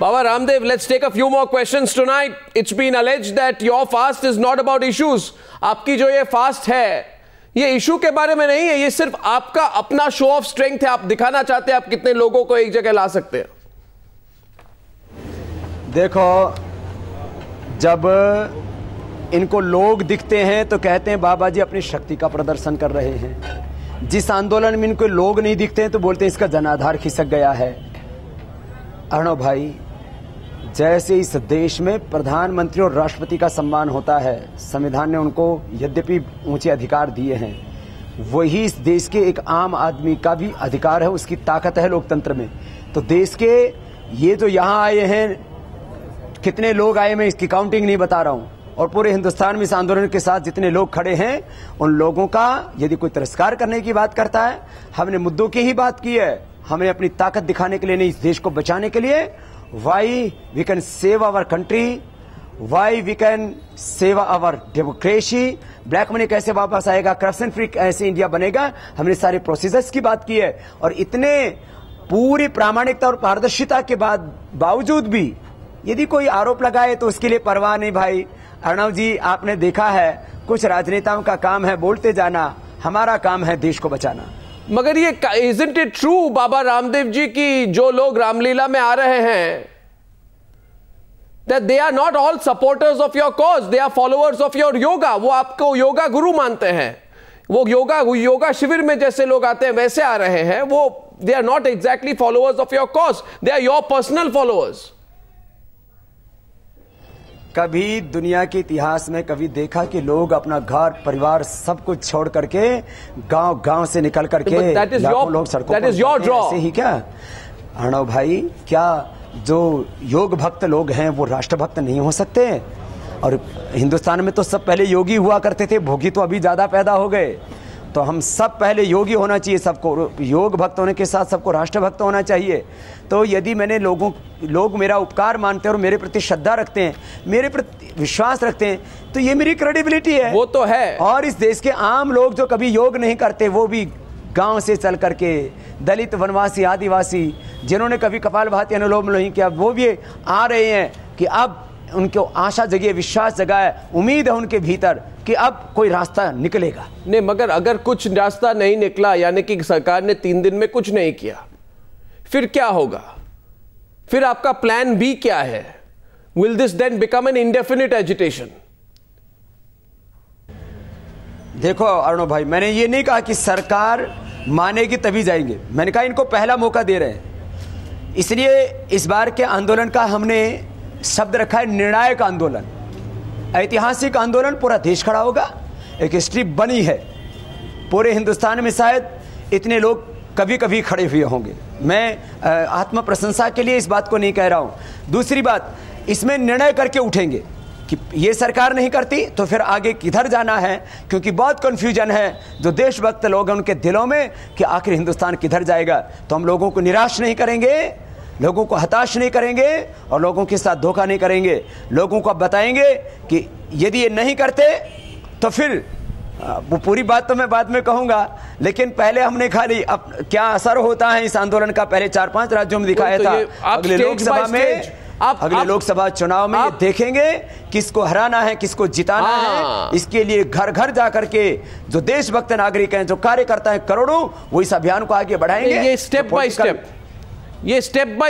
Baba Ramdev, let's take a few more questions tonight. It's been alleged that your fast is not about issues. आपकी जो ये fast है, ये issue के बारे में नहीं है, ये सिर्फ आपका अपना शो ऑफ स्ट्रेंथ है। आप दिखाना चाहते हैं आप कितने लोगों को एक जगह ला सकते हैं। देखो, जब इनको लोग दिखते हैं तो कहते हैं बाबा जी अपनी शक्ति का प्रदर्शन कर रहे हैं। जिस आंदोलन में इनको लोग नहीं दिखते हैं तो बोलते हैं इसका जनाधार खिसक गया है। अर्णव भाई, जैसे इस देश में प्रधानमंत्री और राष्ट्रपति का सम्मान होता है, संविधान ने उनको यद्यपि ऊंचे अधिकार दिए हैं, वही इस देश के एक आम आदमी का भी अधिकार है, उसकी ताकत है लोकतंत्र में। तो देश के ये जो यहाँ आए हैं, कितने लोग आए मैं इसकी काउंटिंग नहीं बता रहा हूं, और पूरे हिंदुस्तान में इस आंदोलन के साथ जितने लोग खड़े हैं, उन लोगों का यदि कोई तिरस्कार करने की बात करता है, हमने मुद्दों की ही बात की है। हमने अपनी ताकत दिखाने के लिए नहीं, इस देश को बचाने के लिए। Why we can save our country, why we can save our democracy, black money कैसे वापस आएगा, करप्शन फ्री कैसे इंडिया बनेगा, हमने सारे प्रोसीजर्स की बात की है। और इतने पूरी प्रामाणिकता और पारदर्शिता के बावजूद भी यदि कोई आरोप लगाए तो उसके लिए परवाह नहीं। भाई अर्णव जी, आपने देखा है कुछ राजनेताओं का काम है बोलते जाना, हमारा काम है देश को बचाना। मगर ये isn't it true बाबा रामदेव जी की जो लोग रामलीला में आ रहे हैं, that they are not all supporters of your cause, they are followers of your yoga। वो आपको योगा गुरु मानते हैं, वो योगा शिविर में जैसे लोग आते हैं वैसे आ रहे हैं। वो they are not exactly followers of your cause, they are your personal followers। कभी दुनिया के इतिहास में कभी देखा कि लोग अपना घर परिवार सब कुछ छोड़ करके गांव से निकल करके लाखों लोग सड़कों पर ऐसे ही क्या अर्णव भाई, क्या जो योग भक्त लोग हैं वो राष्ट्रभक्त नहीं हो सकते? और हिंदुस्तान में तो सब पहले योगी हुआ करते थे, भोगी तो अभी ज्यादा पैदा हो गए। तो हम सब पहले योगी होना चाहिए, सबको योग भक्त होने के साथ सबको राष्ट्रभक्त होना चाहिए। तो यदि मैंने लोग मेरा उपकार मानते हैं और मेरे प्रति श्रद्धा रखते हैं, मेरे प्रति विश्वास रखते हैं, तो ये मेरी क्रेडिबिलिटी है। वो तो है। और इस देश के आम लोग जो कभी योग नहीं करते, वो भी गांव से चल करके दलित, वनवासी, आदिवासी, जिन्होंने कभी कपालभाति अनुलोम नहीं किया, वो भी आ रहे हैं कि अब उनको आशा जगी, विश्वास जगा है, उम्मीद है उनके भीतर कि अब कोई रास्ता निकलेगा। नहीं, मगर अगर कुछ रास्ता नहीं निकला, यानी कि सरकार ने 3 दिन में कुछ नहीं किया, फिर क्या होगा? फिर आपका प्लान बी क्या है? Will this then become an indefinite agitation? देखो अर्णव भाई, मैंने ये नहीं कहा कि सरकार मानेगी तभी जाएंगे, मैंने कहा इनको पहला मौका दे रहे हैं। इसलिए इस बार के आंदोलन का हमने शब्द रखा है निर्णायक आंदोलन, ऐतिहासिक आंदोलन। पूरा देश खड़ा होगा, एक हिस्ट्री बनी है पूरे हिंदुस्तान में, शायद इतने लोग कभी कभी खड़े हुए होंगे। मैं आत्म प्रशंसा के लिए इस बात को नहीं कह रहा हूं। दूसरी बात, इसमें निर्णय करके उठेंगे कि ये सरकार नहीं करती तो फिर आगे किधर जाना है, क्योंकि बहुत कंफ्यूजन है जो देशभक्त लोग हैं उनके दिलों में कि आखिर हिंदुस्तान किधर जाएगा। तो हम लोगों को निराश नहीं करेंगे, लोगों को हताश नहीं करेंगे और लोगों के साथ धोखा नहीं करेंगे। लोगों को बताएंगे कि यदि ये नहीं करते तो फिर वो पूरी बात तो मैं बाद में कहूंगा, लेकिन पहले हमने खाली अब क्या असर होता है इस आंदोलन का पहले 4-5 राज्यों में दिखाया था। अगले लोकसभा में, अगले लोकसभा चुनाव में देखेंगे किसको हराना है, किसको जिताना है। इसके लिए घर घर जाकर के जो देशभक्त नागरिक हैं, जो कार्यकर्ता हैं करोड़ों, वो इस अभियान को आगे बढ़ाएंगे। ये स्टेप बाय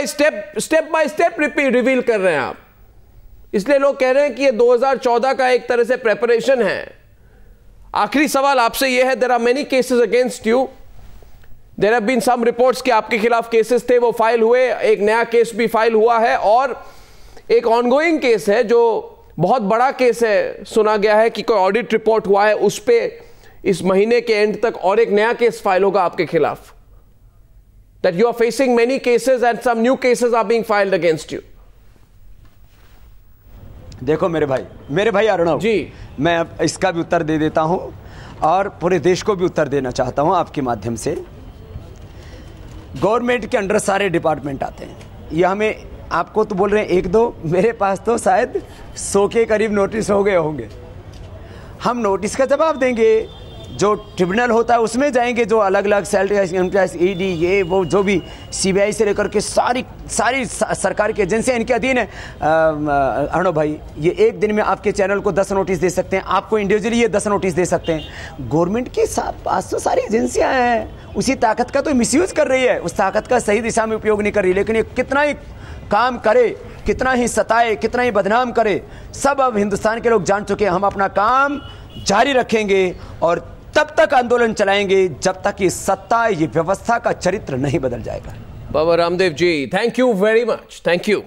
स्टेप रिवील कर रहे हैं आप, इसलिए लोग कह रहे हैं कि ये 2014 का एक तरह से प्रेपरेशन है। आखिरी सवाल आपसे यह है, there are many cases against you, there have been some reports कि आपके खिलाफ केसेस थे, वो फाइल हुए, एक नया केस भी फाइल हुआ है, और एक ऑनगोइंग केस है जो बहुत बड़ा केस है। सुना गया है कि कोई ऑडिट रिपोर्ट हुआ है, उस पे इस महीने के एंड तक और एक नया केस फाइल होगा आपके खिलाफ। That you are facing many cases and some new cases are being filed against you. देखो मेरे भाई अर्णव जी, मैं अब इसका भी उत्तर दे देता हूं और पूरे देश को भी उत्तर देना चाहता हूं आपके माध्यम से। गवर्नमेंट के अंडर सारे डिपार्टमेंट आते हैं, ये हमें आपको तो बोल रहे हैं 1-2, मेरे पास तो शायद 100 के करीब नोटिस हो गए होंगे। हम नोटिस का जवाब देंगे, जो ट्रिब्यूनल होता है उसमें जाएंगे, जो अलग अलग सैलरी ईडी ये वो जो भी सीबीआई से लेकर के सारी सरकार की एजेंसियां इनके अधीन है। अर्णव भाई, ये एक दिन में आपके चैनल को 10 नोटिस दे सकते हैं, आपको इंडिविजुअली ये 10 नोटिस दे सकते हैं। गवर्नमेंट के पास तो सारी एजेंसियां हैं, उसी ताकत का तो मिसयूज कर रही है, उस ताकत का सही दिशा में उपयोग नहीं कर रही। लेकिन ये कितना ही काम करे, कितना ही सताए, कितना ही बदनाम करे, सब अब हिंदुस्तान के लोग जान चुके हैं। हम अपना काम जारी रखेंगे और तब तक आंदोलन चलाएंगे जब तक ये सत्ता, ये व्यवस्था का चरित्र नहीं बदल जाएगा। Baba Ramdev ji, thank you very much, thank you.